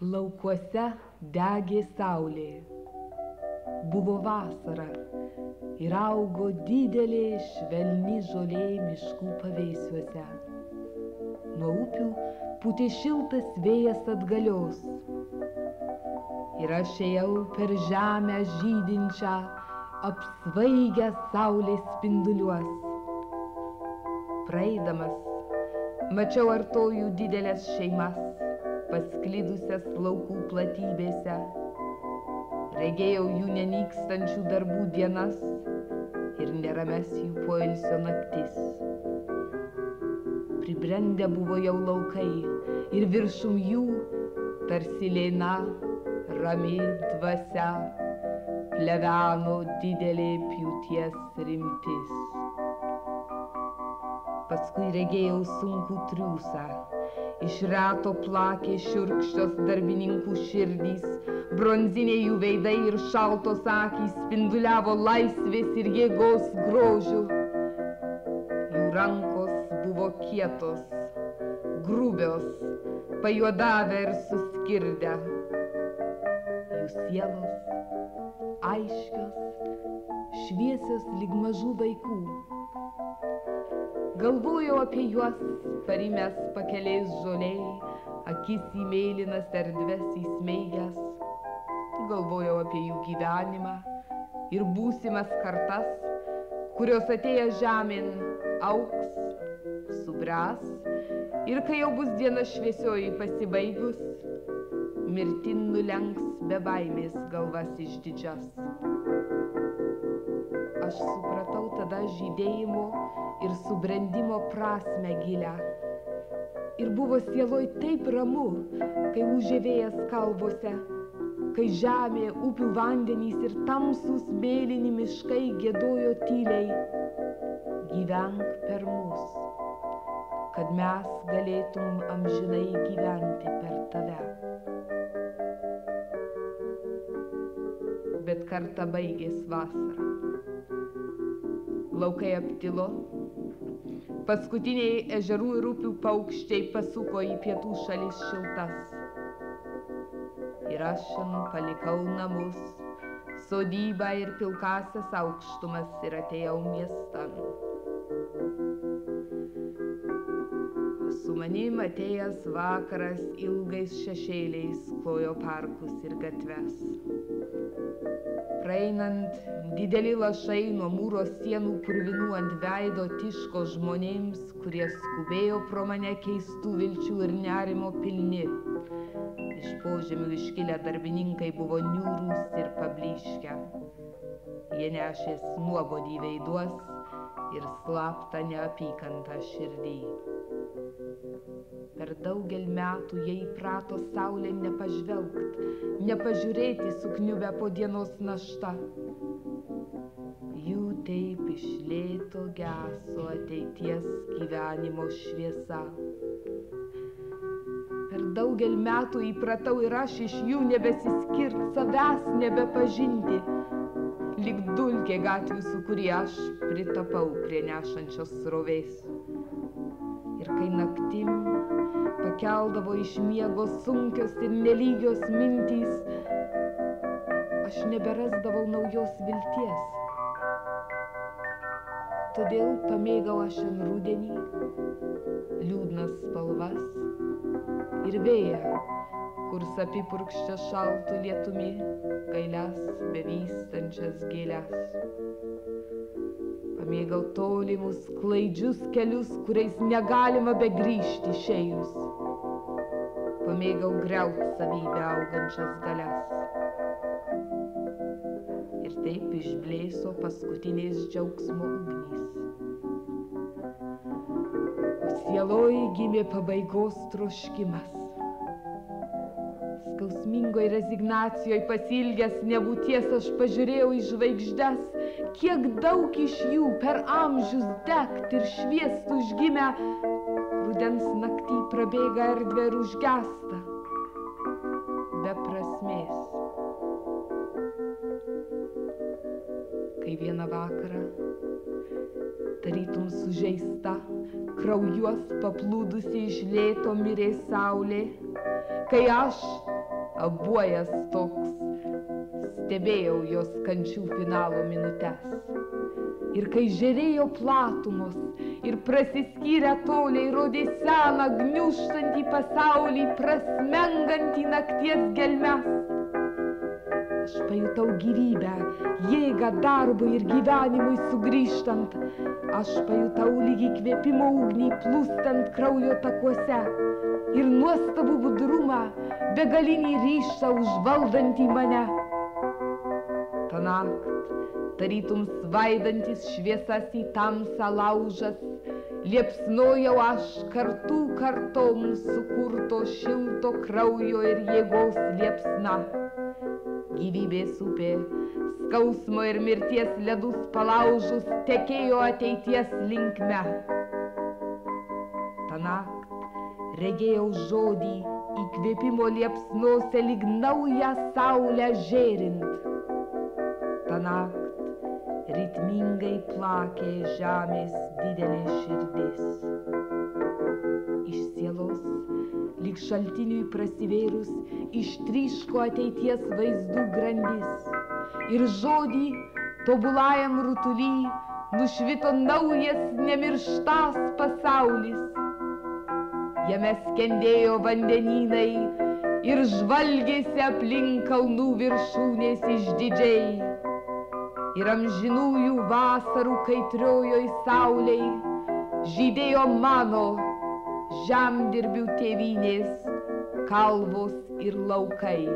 Laukuose degė saulė. Buvo vasara ir augo didelė švelni žolė miškų pavėsiuose. Nuo upių pūtė šiltas vėjas atgalios. Ir aš ėjau per žemę žydinčią, apsvaigę saulės spinduliuos. Praeidamas, mačiau artojų didelės šeimas, pasklidusias laukų platybėse. Regėjau jų nenykstančių darbų dienas ir nerames jų poilsio naktis. Pribrendę buvo jau laukai ir viršum jų, tarsi lėna, rami dvasia, pleveno didelė pjūties rimtis. Paskui regėjau sunkų triūsą. Iš reto plakė šiurkščios darbininkų širdys, bronziniai jų veidai ir šaltos akys spinduliavo laisvės ir jėgos grožiu. Jų rankos buvo kietos, grubios, pajuodavę ir suskirdę. Jų sielos aiškios, šviesios lyg mažų vaikų. Galvojau apie juos, parimęs pakelės žolėj, akis į mėlynas erdves įsmeigęs. Galvojau apie jų gyvenimą ir būsimas kartas, kurios atėję žemėn augs, subręs ir kai jau bus diena šviesioji pasibaigus, mirtin nulenks be baimės galvas išdidžias. Aš supratau tada žydėjimo ir subrendimo prasmę gilią. Ir buvo sieloj taip ramu, kai ūžė vėjas kalvose, kai žemė, upių vandenys ir tamsūs mėlyni miškai giedojo tyliai: gyvenk per mus, kad mes galėtum amžinai gyventi per tave. Bet kartą baigės vasara. Laukai aptilo, paskutiniai ežerų ir upių paukščiai pasuko į pietų šalis šiltas. Ir aš palikau namus, sodybą ir pilkasias aukštumas ir atėjau miestan. Su manim atėjęs vakaras ilgais šešėliais klojo parkus ir gatves. Praeinant, dideli lašai nuo mūro sienų purvinų ant veido tiško žmonėms, kurie skubėjo pro mane keistų vilčių ir nerimo pilni. Iš požemių iškilę darbininkai buvo niūrūs ir pablyškę. Jie nešės nuobodį veiduos ir slaptą neapykantą širdį. Per daugel metų jie įprato saulę nepažvelgt, nepažiūrėti sukniubę po dienos našta. Jų taip iš lėto geso ateities gyvenimo šviesa. Per daugel metų įpratau ir aš iš jų nebesiskirt, savęs nebepažinti, lyg dulkė gatvių, su kurį aš pritapau prie nešančios srovės. Ir kai naktim pakeldavo iš miego sunkios ir nelygios mintys, aš neberasdavau naujos vilties. Todėl pamėgau aš rudenį, liūdnas spalvas ir vėją, kurs apipurkščia šaltu lietumi gailias bevystančias gėles. Pamėgau tolimus, klaidžius kelius, kuriais negalima begrįžti išėjus. Pamėgau griaut savybę augančias galias. Ir taip išblėso paskutinės džiaugsmo ugnys. O sieloj gimė pabaigos troškimas. Skausmingoj rezignacijoj pasilgęs nebūties aš pažiūrėjau į žvaigždes, kiek daug iš jų per amžius degt ir šviest užgimę, rudens naktį prabėga erdvė ir užgesta, be prasmės. Kai vieną vakarą, tarytum sužeista, kraujuos paplūdusi iš lėto mirė saulė, kai aš, abuojas toks, stebėjau jos kančių finalo minutes. Ir kai žėrėjo platumos ir prasiskyrę toliai rodė seną gniužtantį pasaulį, prasmengantį nakties gelmes. Aš pajutau gyvybę, jėgą darbui ir gyvenimui sugrįžtant. Aš pajutau lyg įkvėpimo ugnį plūstant kraujo takuose ir nuostabų budrumą, begalinį ryžtą užvaldantį mane. Ta nakt, tarytum svaidantis šviesas į tamsą laužas, liepsnojau aš kartų kartom sukurto šilto kraujo ir jėgos liepsna. Gyvybės upė, skausmo ir mirties ledus palaužus, tekėjo ateities linkme. Ta nakt regėjau žodį įkvėpimo liepsnose lyg naują saulę žėrint. Ta nakt ritmingai plakė žemės didelė širdis. Iš sielos, lyg šaltiniui prasivėrus, ištryško ateities vaizdų grandis. Ir žodį tobulajam rutuly nušvito naujas nemirštas pasaulis. Jame skendėjo vandenynai ir žvalgėsi aplink kalnų viršūnės išdidžiai. Ir amžinųjų vasarų kaitriojoj saulei žydėjo mano žemdirbių tėvynės kalvos ir laukai.